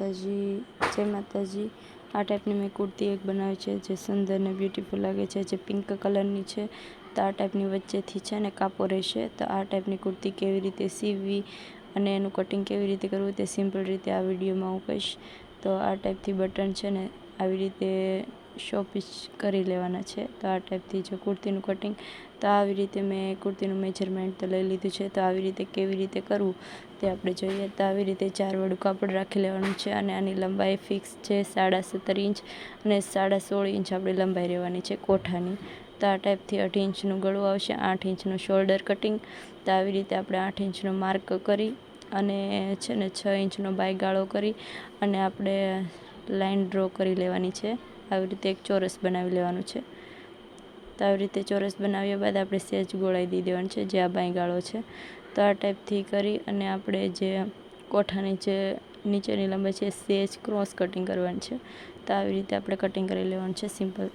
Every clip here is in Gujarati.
માતાજી। આ ટાઈપની મેં કુર્તી એક બનાવી છે જે સુંદર ને બ્યુટીફુલ લાગે છે, જે પિંક કલરની છે। તો આ ટાઈપની વચ્ચેથી છે ને કાપો રહેશે। તો આ ટાઈપની કુર્તી કેવી રીતે સીવવી અને એનું કટિંગ કેવી રીતે કરવું તે સિમ્પલ રીતે આ વિડીયોમાં હું કહીશ। તો આ ટાઈપથી બટન છે ને આવી રીતે શો પીસ કરી લેવાના છે। તો આ ટાઈપથી જો કુર્તીનું કટિંગ, તો આવી રીતે મેં કુર્તીનું મેજરમેન્ટ તો લઈ લીધું છે। તો આવી રીતે કેવી રીતે કરવું તે આપણે જોઈએ। તો આવી રીતે 4 વડું કાપડ રાખી લેવાનું છે અને આની લંબાઈ ફિક્સ છે 17.5 ઇંચ અને 16.5 ઇંચ આપણી લંબાઈ રહેવાની છે કોઠાની। તો આ ટાઈપથી 8 ઇંચનું ગળું આવશે, 8 ઇંચનું શોલ્ડર કટિંગ। તો આવી રીતે આપણે 8 ઇંચનો માર્ક કરી અને છે ને 6 ઇંચનો બાયગાળો કરી અને આપણે લાઈન ડ્રો કરી લેવાની છે। આવી રીતે એક ચોરસ બનાવી લેવાનું છે। તો આવી રીતે ચોરસ બનાવ્યા બાદ આપણે સેજ ગોળાઈ દઈ દેવાનું છે, જે આ બાયગાળો છે। તો આ ટાઈપથી કરી અને આપણે જે કોઠાની જે નીચેની લંબાઈ છે સેજ ક્રોસ કટિંગ કરવાની છે। તો આવી રીતે આપણે કટિંગ કરી લેવાનું છે સિમ્પલ।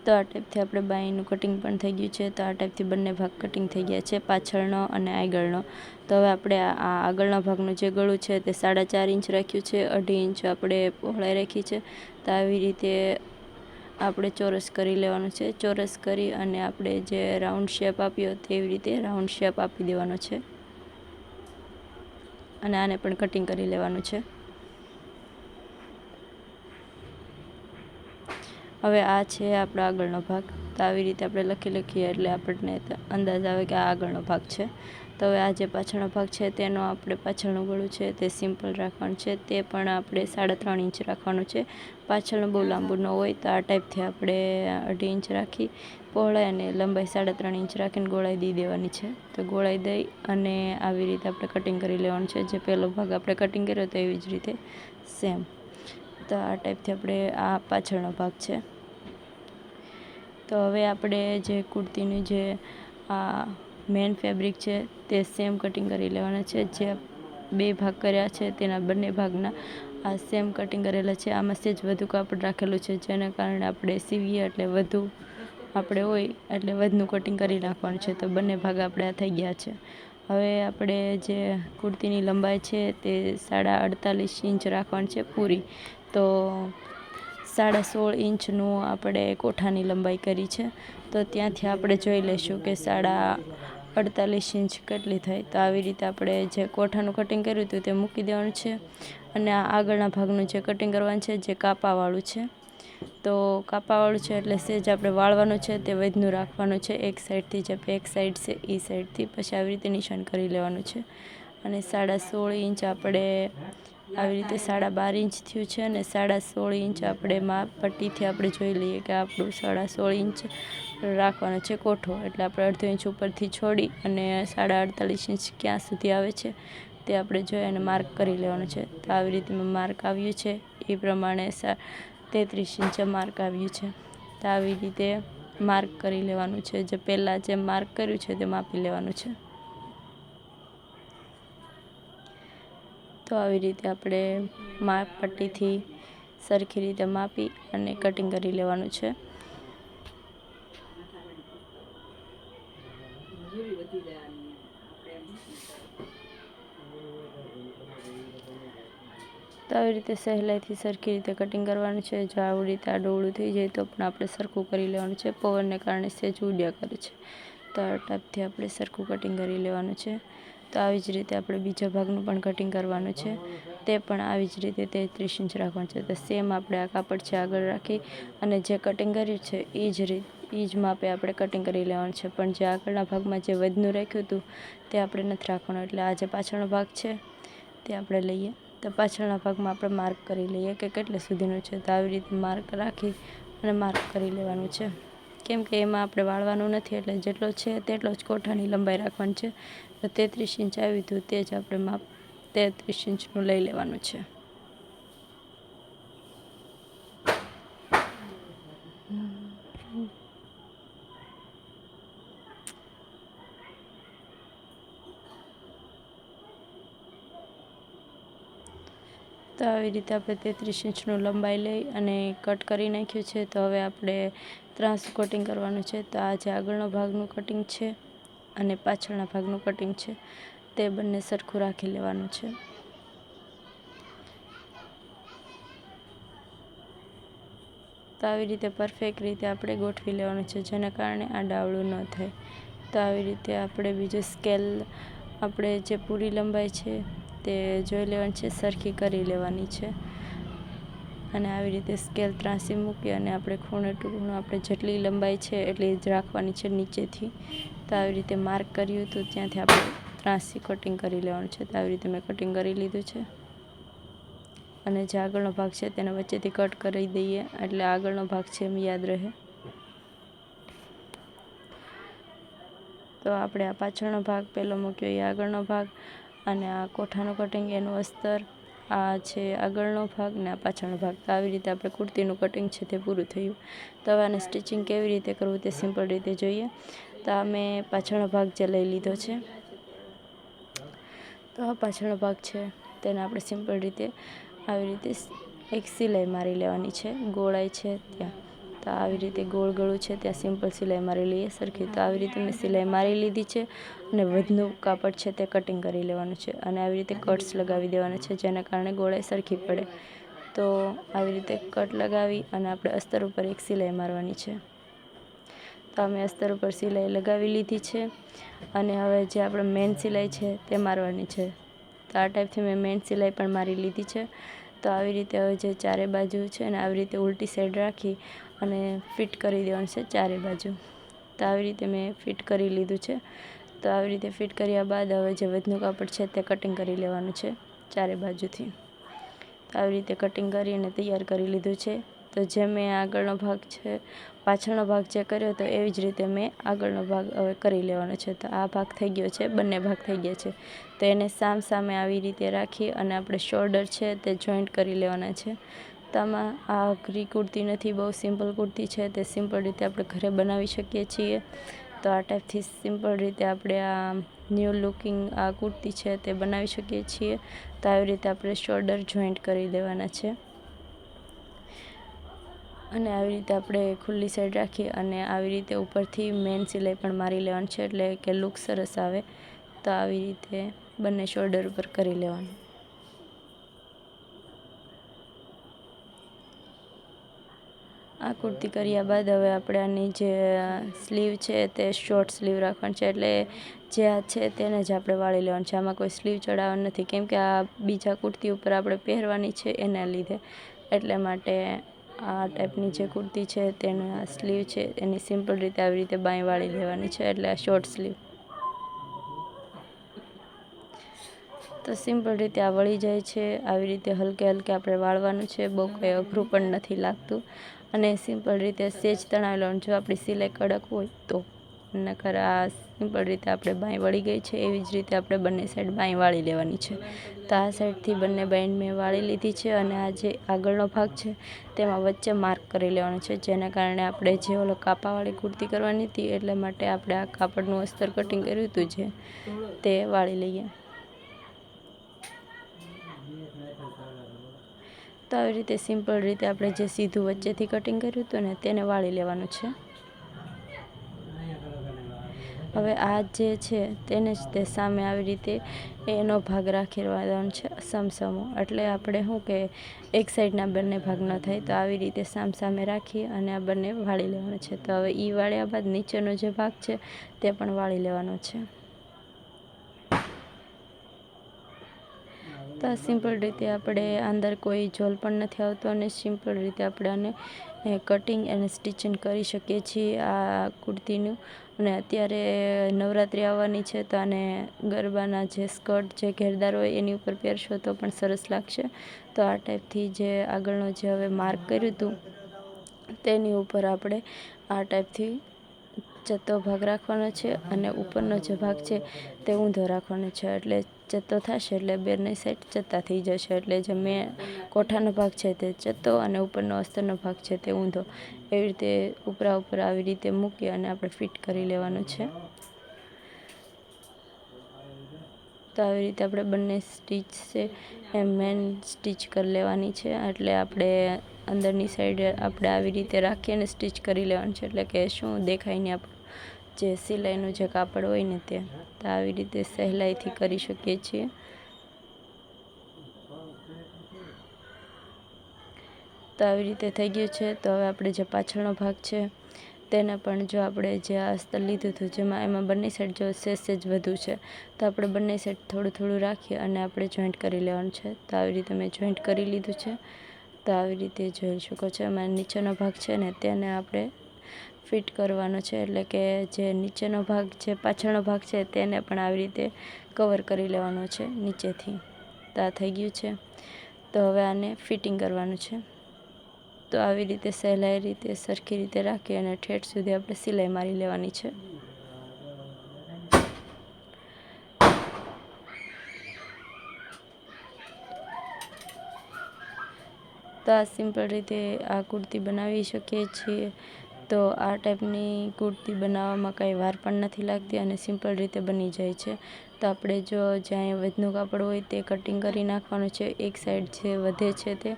તો આ ટાઈપથી આપણે બાયનું કટિંગ પણ થઈ ગયું છે। તો આ ટાઈપથી બંને ભાગ કટિંગ થઈ ગયા છે, પાછળનો અને આગળનો। તો હવે આપણે આ આગળના ભાગનું જે ગળું છે તે 4.5 ઇંચ રાખ્યું છે, 2.5 ઇંચ આપણે પહોળાઈ રાખી છે। તો આવી રીતે આપણે ચોરસ કરી લેવાનું છે। ચોરસ કરી અને આપણે જે રાઉન્ડ શેપ આપ્યો તેવી રીતે રાઉન્ડ શેપ આપી દેવાનો છે અને આને પણ કટિંગ કરી લેવાનું છે। હવે આ છે આપણો આગળનો ભાગ। તો આવી રીતે આપણે લખીએ એટલે આપણને અંદાજ આવે કે આ આગળનો ભાગ છે। તો હવે આ જે પાછળનો ભાગ છે તેનો આપણે પાછળનું ગળું છે તે સિમ્પલ રાખવાનું છે, તે પણ આપણે 3.5 ઇંચ રાખવાનું છે। પાછળનું બહુ લાંબુ ન હોય તો આ ટાઈપથી આપણે 2.5 ઇંચ રાખી પહોળાઈ અને લંબાઈ 3.5 ઇંચ રાખીને ગોળાઈ દઈ દેવાની છે। તો ગોળાઈ દઈ અને આવી રીતે આપણે કટિંગ કરી લેવાનું છે, જે પહેલો ભાગ આપણે કટિંગ કર્યો તો એવી જ રીતે સેમ। તો આ ટાઈપથી આપણે આ પાછળનો ભાગ છે। તો હવે આપણે જે કુર્તીની જે આ મેન ફેબ્રિક છે તે સેમ કટિંગ કરી લેવાના છે। જે 2 ભાગ કર્યા છે તેના બંને ભાગના આ સેમ કટિંગ કરેલા છે। આમાં સેજ વધુ કાપડ રાખેલું છે, જેના કારણે આપણે સીવીએ એટલે વધુ આપણે હોય એટલે વધુનું કટિંગ કરી નાખવાનું છે। તો બંને ભાગ આપણે આ થઈ ગયા છે। હવે આપણે જે કુર્તીની લંબાઈ છે તે 48.5 ઇંચ રાખવાની છે પૂરી। તો 16.5 ઇંચનું આપણે કોઠાની લંબાઈ કરી છે। તો ત્યાંથી આપણે જોઈ લઈશું કે 48.5 ઇંચ કેટલી થાય। તો આવી રીતે આપણે જે કોઠાનું કટિંગ કર્યું હતું તે મૂકી દેવાનું છે અને આ આગળના ભાગનું જે કટિંગ કરવાનું છે જે કાપાવાળું છે। તો કાપાવાળું છે એટલે સેજ આપણે વાળવાનું છે તે વધનું રાખવાનું છે, એક સાઈડથી જે બેક સાઈડ છે એ સાઈડથી, પછી આવી રીતે નિશાન કરી લેવાનું છે અને 16.5 ઇંચ આપણે આવી રીતે 12.5 ઇંચ થયું છે અને 16.5 ઇંચ આપણે પટ્ટીથી આપણે જોઈ લઈએ કે આપણું 16.5 ઇંચ રાખવાનો છે કોઠો, એટલે આપણે 1/2 ઇંચ ઉપરથી છોડી અને 48.5 ઇંચ ક્યાં સુધી આવે છે તે આપણે જોઈ અને માર્ક કરી લેવાનું છે। તો આવી રીતે માર્ક આવ્યું છે એ પ્રમાણે 33 ઇંચે માર્ક આવ્યું છે। તો આવી રીતે માર્ક કરી લેવાનું છે, જે પહેલાં જે માર્ક કર્યું છે તે માપી લેવાનું છે। તો આવી રીતે આપણે માપ પટ્ટીથી સરખી રીતે માપી અને કટિંગ કરી લેવાનું છે। તો આવી રીતે સહેલાઈથી સરખી રીતે કટિંગ કરવાનું છે। જો આવી રીતે આડું થઈ જાય તો પણ આપણે સરખું કરી લેવાનું છે, પવનને કારણે સેજ ઉડ્યા કરે છે। તો આ ટાઈપથી આપણે સરખું કટિંગ કરી લેવાનું છે। તો આવી જ રીતે આપણે બીજા ભાગનું પણ કટિંગ કરવાનું છે, તે પણ આવી જ રીતે 33 ઇંચ રાખવાનું છે। તો સેમ આપણે આ કાપડ છે આગળ રાખી અને જે કટિંગ કર્યું છે એ જ માપે આપણે કટિંગ કરી લેવાનું છે, પણ જે આગળના ભાગમાં જે વધનું રાખ્યું હતું તે આપણે નથી રાખવાનું। એટલે આ જે પાછળનો ભાગ છે તે આપણે લઈએ। તો પાછળના ભાગમાં આપણે માર્ક કરી લઈએ કે કેટલે સુધીનું છે। તો આવી રીતે માર્ક રાખી અને માર્ક કરી લેવાનું છે, કેમ કે એમાં આપણે વાળવાનું નથી એટલે જેટલો છે તેટલો જ કોઠાની લંબાઈ રાખવાની છે। તો 33 ઇંચ આવ્યું હતું તે જ આપણે માપ 33 ઇંચનું લઈ લેવાનું છે। તો આવી રીતે આપણે 33 ઇંચનું લંબાઈ લઈ અને કટ કરી નાખ્યું છે। તો હવે આપણે ત્રાંસું કટિંગ કરવાનું છે। તો આ જે આગળનો ભાગનું કટિંગ છે અને પાછળના ભાગનું કટિંગ છે તે બંને સરખું રાખી લેવાનું છે. તો આવી રીતે પરફેક્ટ રીતે આપણે ગોઠવી લેવાનું છે, જેના કારણે આ ડાવડું ન થાય. તો આવી રીતે આપણે બીજું સ્કેલ આપણે જે પૂરી લંબાઈ છે તે જોઈ લેવાની છે, સરખી કરી લેવાની છે. અને આવી રીતે સ્કેલ ત્રાંસી મૂકી અને આપણે ખૂણે ટુ ખૂણો આપણે જેટલી લંબાઈ છે એટલી જ રાખવાની છે નીચેથી. તો આવી રીતે માર્ક કર્યું હતું ત્યાંથી આપણે ત્રાંસી કટિંગ કરી લેવાનું છે. તો આવી રીતે મેં કટિંગ કરી લીધું છે અને જે આગળનો ભાગ છે તેને વચ્ચેથી કટ કરી દઈએ એટલે આગળનો ભાગ છે એમ યાદ રહે. તો આપણે આ પાછળનો ભાગ પહેલો મૂક્યો એ આગળનો ભાગ, અને આ કોઠાનું કટિંગ એનું અસ્તર, આ છે આગળનો ભાગ ને આ પાછળનો ભાગ. તો આવી રીતે આપણે કુર્તીનું કટિંગ છે તે પૂરું થયું. તો હવે આને સ્ટિચિંગ કેવી રીતે કરવું તે સિમ્પલ રીતે જોઈએ. તો આ મેં પાછળનો ભાગ જે લઈ લીધો છે, તો આ પાછળનો ભાગ છે તેને આપણે સિમ્પલ રીતે આવી રીતે એક સિલાઈ મારી લેવાની છે. ગોળાઈ છે ત્યાં, તો આવી રીતે ગોળ ગળું છે ત્યાં સિમ્પલ સિલાઈ મારી લઈએ સરખી. તો આવી રીતે મેં સિલાઈ મારી લીધી છે અને વધનું કાપડ છે તે કટિંગ કરી લેવાનું છે અને આવી રીતે કટ્સ લગાવી દેવાના છે, જેના કારણે ગોળાઈ સરખી પડે. તો આવી રીતે કટ લગાવી અને આપણે અસ્તર ઉપર એક સિલાઈ મારવાની છે. તો અમે અસ્તર ઉપર સિલાઈ લગાવી લીધી છે અને હવે જે આપણે મેન સિલાઈ છે તે મારવાની છે. તો આ ટાઈપથી મેં મેન સિલાઈ પણ મારી લીધી છે. તો આવી રીતે હવે જે ચારે બાજુ છે ને આવી રીતે ઉલટી સાઈડ રાખી અને ફિટ કરી દેવાનું છે ચારે બાજુ. તો આવી રીતે મેં ફિટ કરી લીધું છે. તો આવી રીતે ફિટ કર્યા બાદ હવે જે વધનું કાપડ છે તે કટિંગ કરી લેવાનું છે ચારે બાજુથી. તો આવી રીતે કટિંગ કરીને તૈયાર કરી લીધું છે. તો જે મેં આગળનો ભાગ છે, પાછળનો ભાગ જે કર્યો તો એવી જ રીતે મેં આગળનો ભાગ હવે કરી લેવાનો છે. તો આ ભાગ થઈ ગયો છે, બંને ભાગ થઈ ગયા છે. તો એને સામ સામે આવી રીતે રાખી અને આપણે શોલ્ડર છે તે જોઈન્ટ કરી લેવાના છે. તો આમાં આ અઘરી કુર્તી નથી, બહુ સિમ્પલ કુર્તી છે, તે સિમ્પલ રીતે આપણે ઘરે બનાવી શકીએ છીએ. તો આ ટાઈપથી સિમ્પલ રીતે આપણે આ ન્યૂ લુકિંગ આ કુર્તી છે તે બનાવી શકીએ છીએ. તો આવી રીતે આપણે શોલ્ડર જોઈન્ટ કરી દેવાના છે અને આવી રીતે આપણે ખુલ્લી સાઈડ રાખી અને આવી રીતે ઉપરથી મેન સિલાઈ પણ મારી લેવાની છે, એટલે કે લુક સરસ આવે. તો આવી રીતે બંને શોલ્ડર ઉપર કરી લેવાનું. આ કુર્તી કર્યા બાદ હવે આપણે આની જે સ્લીવ છે તે શોર્ટ સ્લીવ રાખવાની છે, એટલે જે આ છે તેને જ આપણે વાળી લેવાનું છે. આમાં કોઈ સ્લીવ ચડાવવાનું નથી, કેમ કે આ બીજા કુર્તી ઉપર આપણે પહેરવાની છે એના લીધે. એટલે માટે આ ટાઈપની જે કુર્તી છે તેનું આ સ્લીવ છે એની સિમ્પલ રીતે આવી રીતે બાંય વાળી લેવાની છે, એટલે આ શોર્ટ સ્લીવ. તો સિમ્પલ રીતે આ વળી જાય છે. આવી રીતે હલકે હલકે આપણે વાળવાનું છે, બહુ કંઈ અઘરું પણ નથી લાગતું. અને સિમ્પલ રીતે સેજ તણાવી લેવાનું. જો આપણી સિલાઈ કડક હોય તો, નકર આ સિમ્પલ રીતે આપણે બાંય વળી ગઈ છે એવી જ રીતે આપણે બંને સાઈડ બાંય વાળી લેવાની છે. તો આ સાઈડથી બંને બાંય મેં વાળી લીધી છે અને આ જે આગળનો ભાગ છે તેમાં વચ્ચે માર્ક કરી લેવાનું છે, જેના કારણે આપણે જે ઓલો કાપાવાળી કુર્તી કરવાની હતી એટલે માટે આપણે આ કાપડનું અસ્તર કટિંગ કર્યું હતું જે તે વાળી લઈએ. તો આવી રીતે સિમ્પલ રીતે આપણે જે સીધું વચ્ચેથી કટિંગ કર્યું હતું ને તેને વાળી લેવાનું છે. હવે આ જે છે તેને જ તે સામે આવી રીતે એનો ભાગ રાખી દેવાનો છે સમસમો, એટલે આપણે શું કે એક સાઈડના બંને ભાગ ન થાય. તો આવી રીતે સામ સામે રાખી અને આ બંને વાળી લેવાનો છે. તો હવે એ વાળ્યા બાદ નીચેનો જે ભાગ છે તે પણ વાળી લેવાનો છે. તો આ સિમ્પલ રીતે આપણે અંદર કોઈ ઝોલ પણ નથી આવતો અને સિમ્પલ રીતે આપણે આને કટિંગ અને સ્ટિચિંગ કરી શકીએ છીએ આ કુર્તીનું. અને અત્યારે નવરાત્રિ આવવાની છે તો આને ગરબાના જે સ્કર્ટ જે ઘેરદાર હોય એની ઉપર પહેરશો તો પણ સરસ લાગશે. તો આ ટાઈપથી જે આગળનો જે હવે માર્ક કર્યું હતું તેની ઉપર આપણે આ ટાઈપથી ચત્તો ભાગ રાખવાનો છે અને ઉપરનો જે ભાગ છે તે ઊંધો રાખવાનો છે, એટલે ચત્તો થશે એટલે બંને સાઈડ ચત્તા થઈ જશે. એટલે જે મેં કોઠાનો ભાગ છે તે ચત્તો અને ઉપરનો અસ્તરનો ભાગ છે તે ઊંધો, એવી રીતે ઉપરા ઉપર આવી રીતે મૂકી અને આપણે ફિટ કરી લેવાનું છે. તો આવી રીતે આપણે બંને સ્ટીચ છે એ મેન સ્ટીચ કરી લેવાની છે, એટલે આપણે અંદરની સાઈડ આપણે આવી રીતે રાખી અને સ્ટીચ કરી લેવાનું છે, એટલે કે શું દેખાય નહીં આપણું જે સિલાઈનું જે કાપડ હોય ને તે. તો આવી રીતે સહેલાઈથી કરી શકીએ છીએ। તો આવી રીતે થઈ ગયું છે। તો હવે આપણે જે પાછળનો ભાગ છે તેને પણ જો આપણે જે આ અસ્તર લીધું હતું જેમાં એમાં બંને સાઈડ જો સેજ વધુ છે તો આપણે બંને સાઈડ થોડું થોડું રાખી અને આપણે જોઈન્ટ કરી લેવાનું છે। તો આવી રીતે મેં જોઈન્ટ કરી લીધું છે। તો આવી રીતે જોઈ શકો છો એમાં નીચેનો ભાગ છે ને તેને આપણે ફિટ કરવાનો છે, એટલે કે જે નીચેનો ભાગ જે પાછળનો ભાગ છે તેને પણ આવી રીતે કવર કરી લેવાનો છે નીચેથી। તો આ થઈ ગયું છે। તો હવે આને ફિટિંગ કરવાનું છે। તો આવી રીતે સહેલાઈ રીતે સરખી રીતે રાખી અને ઠેઠ સુધી આપણે સિલાઈ મારી લેવાની છે। તો આ સિમ્પલ રીતે આ કુર્તી બનાવી શકીએ છીએ। તો આ ટાઈપની કુર્તી બનાવવામાં કંઈ વાર પણ નથી લાગતી અને સિમ્પલ રીતે બની જાય છે। તો આપણે જો જ્યાં વધનું કાપડ હોય તે કટિંગ કરી નાખવાનું છે, એક સાઈડ જે વધે છે તે,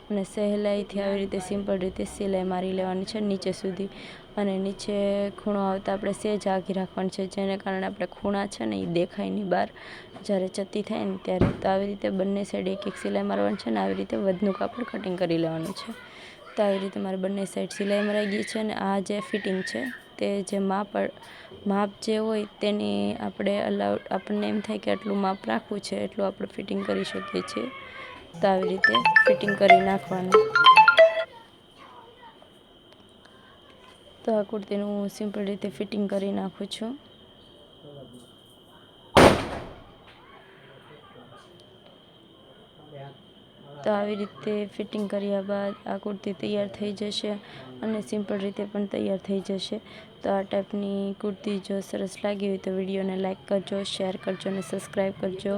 અને સહેલાઈથી આવી રીતે સિમ્પલ રીતે સિલાઈ મારી લેવાની છે નીચે સુધી। અને નીચે ખૂણો આવતા આપણે સેજ આઘી રાખવાની છે, જેને કારણે આપણે ખૂણા છે ને એ દેખાય નહીં બહાર જ્યારે ચત્તી થાય ને ત્યારે। તો આવી રીતે બંને સાઈડ એક એક સિલાઈ મારવાની છે ને આવી રીતે વધનું કાપડ કટિંગ કરી લેવાનું છે। તો આવી રીતે મારે બંને સાઈડ સિલાઈ મરાઈ ગઈ છે અને આ જે ફિટિંગ છે તે જે માપ જે હોય તેની આપણને એમ થાય કે આટલું માપ રાખવું છે એટલું આપણે ફિટિંગ કરી શકીએ છીએ। તો આવી રીતે ફિટિંગ કરી નાખવાનું। તો આ કુર્તીનું હું સિમ્પલ રીતે ફિટિંગ કરી નાખું છું। તો આવી રીતે ફિટિંગ કર્યા બાદ આ કુર્તી તૈયાર થઈ જશે અને સિમ્પલ રીતે પણ તૈયાર થઈ જશે। તો આ ટાઈપની કુર્તી જો સરસ લાગી હોય તો વિડીયોને લાઇક કરજો, શેર કરજો અને સબસ્ક્રાઈબ કરજો।